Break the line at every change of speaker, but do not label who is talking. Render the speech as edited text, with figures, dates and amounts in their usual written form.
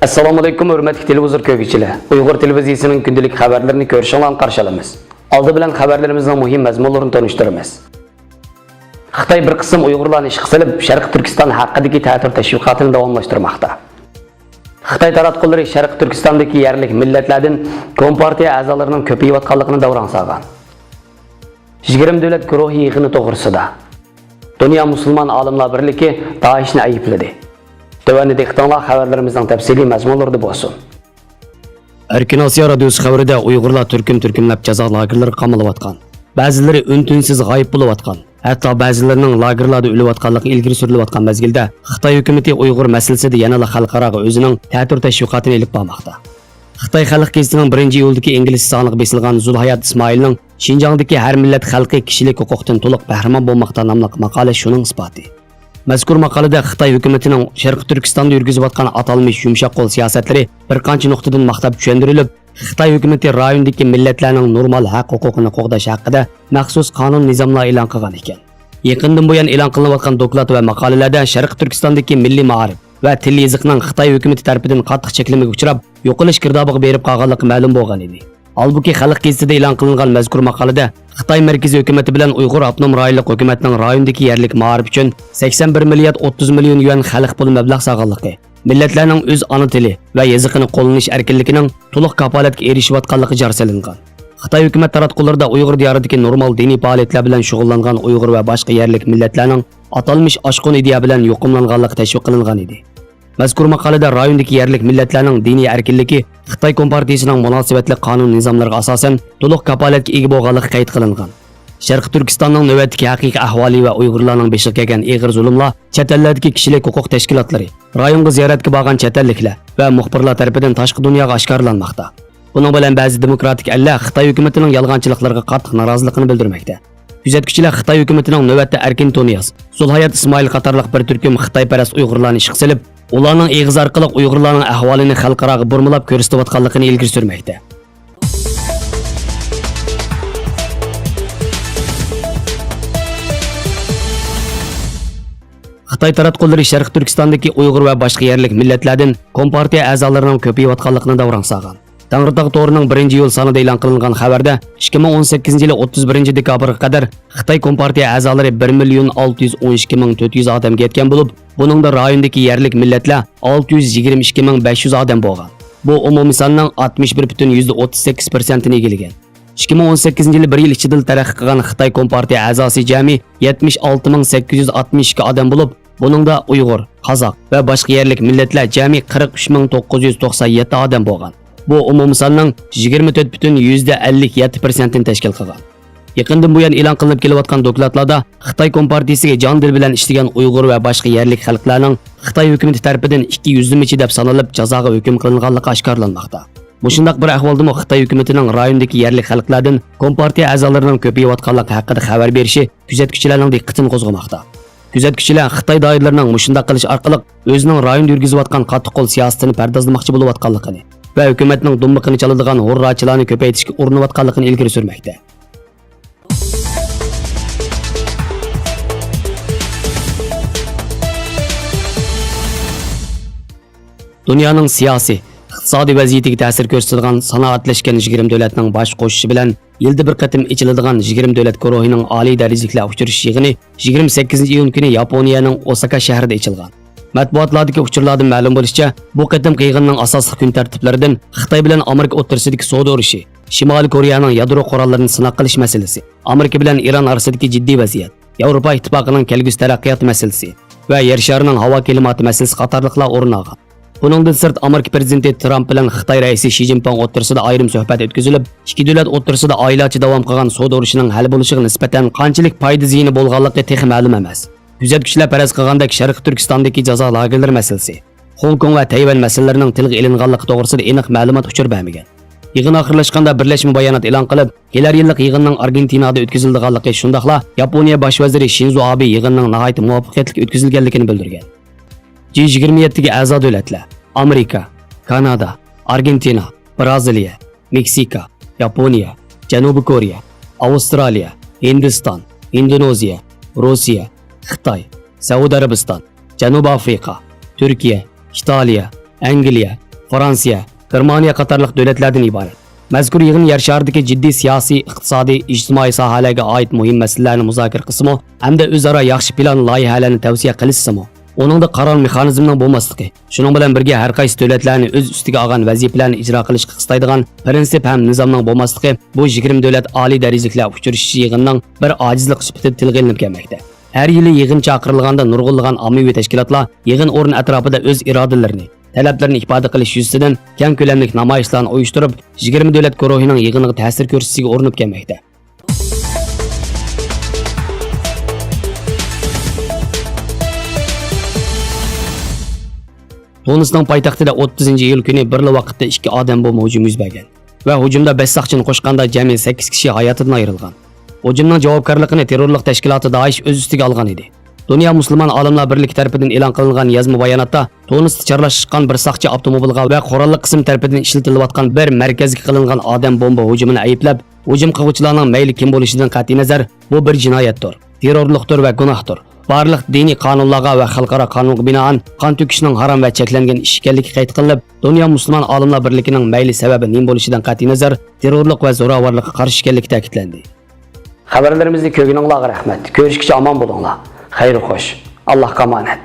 Assalomu alaykum hurmatli televizor ko'ruvchilar. Uyg'ur televiziyasining kundalik xabarlarini ko'rishinglarni qarshi olamiz. Oldi bilan xabarlarimizning muhim mazmunlarini tanishtiramiz. Xitoy bir qism Uyg'urlarni ishga solib, Sharq Turkiston haqidagi ta'tir tashviqotini davomlashtirmoqda. Xitoy taratqullari Sharq Turkistondagi yerlik millatlardan kompartiya a'zolarining ko'payayotganligini davron solgan. 20 davlat guruhi yig'ini to'g'risida Dünya Müslüman Alimlar Birligi Daeshni ayıpladı. Tövəndə diqqətinizə xəbərlərimizdən təfsili məzmunları bolsun. Erkin Asiya radiosu xəbərində Uyğurlar türkümləb cəza lagerləri qamalıyatqan. Bəziləri ün-tünsiz g'ayib bo'layotgan. Hatto bəzilərinin lagerlarda o'layotganligi ilgari surilayotgan mezgilda Xitoy hukumatı Uyğur masalasida yana xalqaro o'zining ta'tir tashviqotini olib bormoqda. Xitoy xalq gazetining 1-iyuldagi ingliz sonlig'i besilgan Zulhayat Ismoilning Şinjongdagi har millat xalqi kishilik huquqdan to'liq bahramon bo'lmoqda nomli maqola shuning isboti. Mazkur maqolada Xitoy hukumatining Sharq Turkistonda yurgizayotgan atalmish yumshoq qo'l siyosatlari bir qancha nuqtadan maqtab tushuntirilib, Xitoy hukumati rayondagi millatlarning normal haq huquqini qo'g'dash haqida maxsus qonun nizomlar e'lon qilgan ekan. Yaqindan buyon e'lon qilinayotgan doklad va maqolalarda Sharq Turkistondagi milliy ma'rif va til yoziqning Xitoy hukumati tomonidan qattiq cheklamaga uchrab, yo'qolish girdobiga berib qolganligi ma'lum bo'lgan edi. Halbuki xalq gazetida e'lon qilingan mazkur maqolada Xitoy markaziy hukumati bilan Uyg'ur avtonom rayonlik hukumatining rayondagi yerlik ma'rif uchun 81 milliard 30 million yuan xalq puli mablag' sog'anligi, millatlarning o'z ona tili va yoziqini qo'llanish erkinligining to'liq kafolatga erishayotganligi jar solingan. Xitoy hukumat taratqularida Uyg'ur diyoridagi normal diniy faoliyatlar bilan shug'ullangan Uyg'ur va boshqa yerlik millatlarning atalmish oshqun ideya bilan yuqumlanganligi tashviq qilingan edi. Mazkur maqolada rayondagi yerlik millatlarning diniy erkinligi Xitoy kompartiyasining munosabatli qonun nizomlariga asosan to'liq kafolatga ega bo'lganligi qayd qilingan. Sharq Turkistonning navbatdagi haqiqiy ahvoli va Uyg'urlarning beshiga kelgan ig'ir zulmlar chet ellardagi kishilik huquq tashkilotlari, rayonga ziyoratga borgan chet elliklar va muxbirlar tomonidan tashqi dunyoga oshkorlanmoqda. Buning bilan ba'zi demokratik ellar Xitoy hukumatining yolg'onchiliklariga qattiq noroziligini bildirmoqda. Kuzatuvchilar Xitoy hukumatining navbatda Erkin Toniyaz, Zulhayat Ismoil qatorliq bir turkum Xitoyparast Uyg'urlarni ishga solib, ularning eg'iz orqali Uyg'urlarning ahvolini xalqaroga burmilab ko'rsatayotganligini ilgari surmoqda. Xitoy taratqullari Sharq Turkistondagi Uyg'ur va boshqa yerlik millatlardan kompartiya a'zolarining ko'payayotganligini davron solgan. Tangritog' to'rining 1-iyul sonida e'lon qilingan xabarda 2018 yili 31 dekabrga qadar Xitoy kompartiya a'zolari 1,612,400 odamga yetgan bo'lib, buningda rayondagi yerlik millatlar 622,500 odam bo'lgan. Bu umumiy sonning 61,38%ni egallagan. 2018 yili 1 yil ichida taraqqiy qilgan Xitoy kompartiya a'zosi jami 76,862 odam bo'lib, buningda Uyg'ur, Qozoq va boshqa yerlik millatlar jami 43,997 odam bo'lgan. Bu umumiy sonning 24,57%ni tashkil qilgan. Yaqindan buyon e'lon qilinib kelayotgan dokladlarda Xitoy kompartiyasiga jon dil bilan ishlagan Uyg'ur va boshqa yerlik xalqlarning Xitoy hukumati tomonidan 200 deb sanalib jazoga hukm qilinganligi oshkorlanmoqda. Mushundaq bir ahvolda Xitoy hukumatining rayondagi yerlik xalqlardan kompartiya a'zolarining ko'payayotganligi haqida xabar berishi kuzatuvchilarning diqqatini qo'zg'amoqda. Kuzatuvchilar Xitoy doiralarining mushundaq qilish orqali o'zining rayonda yurgizayotgan qattiq qo'l siyosatini pardozlamoqchi bo'layotganligini va hukumatning dummiqini chaladigan hurrachilarni ko'paytirishga urinayotganligini ilgari surmoqda. Dunyoning siyosiy, iqtisodiy vaziyatiga ta'sir ko'rsatadigan sanoatlashgan 20 davlatning bosh qo'shishi bilan yilda bir qatim ichiladigan 20 davlat guruhining oliy darajali uchrashish yig'ini 28-iyun kuni Yaponiyaning Osaka shahrida ichilgan. Matbuotlardagi uchurlardan ma'lum bo'lishicha, bu qatim yig'inning asosiy kun tartiblaridan Xitoy bilan Amerika o'rtasidagi savdo urushi, Shimoliy Koreyaning yadro qurollarini sinab qilish masalasi, Amerika bilan Iran orasidagi jiddiy vaziyat, Yevropa ittifoqining kelgusi taraqqiyot masalasi va yer sharining havo klimati masalasi qatorliqlar o'rin olgan. Buningdan sirt Amerika prezidenti Trump bilan Xitoy raisi Xi Jinping o'rtasida ayrim suhbat o'tkazilib, ikki davlat o'rtasida oylarcha davom qilgan savdo urushining hal bo'lishiga nisbatan qanchalik foyda ziyoni bo'lganligi texnik ma'lum emas. Kuzatuvchilar faraz qilgandek Sharq Turkistondagi jazo lagerlari masalasi, Hong Kong va Tayvan masalalarining tilga ilinganligi to'g'risida aniq ma'lumot uchur bermagan. Yig'in oxirlashganda birlashma bayonot e'lon qilib, kelar yillik yig'inning Argentinada o'tkazilganligi, shundaqla Yaponiya bosh vaziri Shinzo Abe yig'inning nihoyat muvaffaqiyatli o'tkazilganligini bildirgan. G27 ga a'zo davlatlar Amerika, Kanada, Argentina, Braziliya, Meksika, Yaponiya, Janubiy Koreya, Avstraliya, Hindiston, Indoneziya, Rossiya, Xitoy, Saudiya Arabiston, Janubiy Afrika, Turkiya, Italiya, Angliya, Fransiya, Germaniya qatorliq davlatlardan iborat. Mazkur yig'in yer sharidagi jiddiy siyosiy, iqtisodiy, ijtimoiy sohalarga oid muhim masalalarni muzokara qilsimi, hamda o'zaro yaxshi plan loyihalarni tavsiya qilishsimi, uningda qaror mexanizmining bo'lmasligi, shuning bilan birga har qaysi davlatlarni o'z ustiga olgan vazifalarni ijro qilishga qistaydigan prinsip ham nizomning bo'lmasligi bu 20 davlat oliy darajaliklar uchrashish yig'inining bir ojizlik sifatida tilga ilinib kelmoqda. Har yili yig'in chaqirilganda nurg'unlagan ommaviy tashkilotlar yig'in o'rni atrofida o'z irodalarini, talablarini ifoda qilish yuzasidan keng ko'lamli namoyishlarni uyushtirib, 20 davlat guruhining yig'iniga ta'sir ko'rsatishiga urinib kelmoqda. Tunisning poytaxtida 30-iyul kuni bir vaqtda 2 odam bomba hujumi yuz bergan va hujumda 5 soqchini qo'shganda jami 8 kishi hayotidan ayrilgan. Hujumning javobgarligini terrorlik tashkiloti Daesh o'z ustiga olgan edi. Dunyo musulmon olimlar birligi tomonidan e'lon qilingan yozma bayonotda Tunisda charlashgan bir soqchi avtomobilga va qurolli qism tomonidan ishlatilayotgan bir markazga qilingan odam bomba hujumini ayblab, hujum qiluvchilarning mayli kim bo'lishidan qat'iy nazar bu bir jinoyatdir, terrorlikdir va gunohdir. Barliq diniy qonunlarga va xalqaro qonunga binoan qon to'kishning harom va cheklangan ish ekanligi qayd qilinib, dunyo musulmon olimlar birligining mayli sababi nim bo'lishidan qat'iy nazar terrorlik va zo'ravonlikqa qarshi ekanligi ta'kidlandi. Xabarlarimizni ko'rganingizga rahmat. Ko'rishguncha omon bo'linglar. Xayr xo'sh. Allohga omonat.